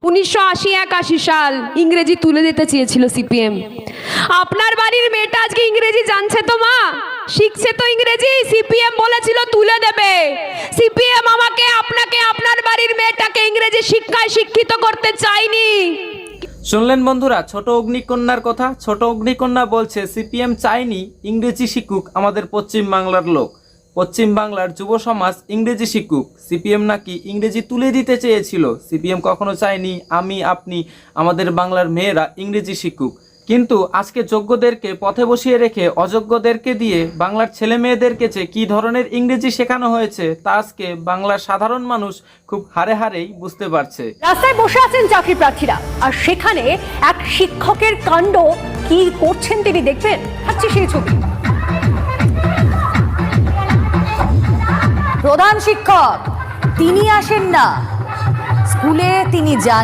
1980-81 সাল ইংরেজি তুলে দিতে চেয়েছিল সিপিএম। আপনার বাড়ির মেয়েটা আজকে ইংরেজি জানছে তো মা, শিখছে তো ইংরেজি, সিপিএম বলেছিল তুলে দেবে। সিপিএম আমাকে, আপনাকে, আপনার বাড়ির মেয়েটাকে ইংরেজি শিক্ষায় শিক্ষিত করতে চাইনি। শুনলেন বন্ধুরা ছোট অগ্নিকন্যার কথা। ছোট অগ্নিকন্যা বলছে সিপিএম চায়নি ইংরেজি শিখুক আমাদের পশ্চিম বাংলার লোক, পশ্চিম বাংলার যুব সমাজ ইংরেজি শিখুক। সিপিএম নাকি ইংরেজি তুলে দিতে চেয়েছিল। সিপিএম কখনো চায়নি আমি, আপনি, আমাদের বাংলার মেয়েরা ইংরেজি শিখুক। কিন্তু আজকে যোগ্যদেরকে পথে বসিয়ে রেখে অযোগ্যদেরকে দিয়ে বাংলার ছেলে মেয়েদেরকে যে কী ধরনের ইংরেজি শেখানো হয়েছে তা আজকে বাংলার সাধারণ মানুষ খুব হাড়ে হাড়েই বুঝতে পারছে। রাস্তায় বসে আছেন চাকরি প্রার্থীরা, আর সেখানে এক শিক্ষকের কাণ্ড কি করছেন তিনি দেখবেন। থাকছে সেই ছবি। প্রধান শিক্ষক তিনি আসেন না স্কুলে, তিনি যান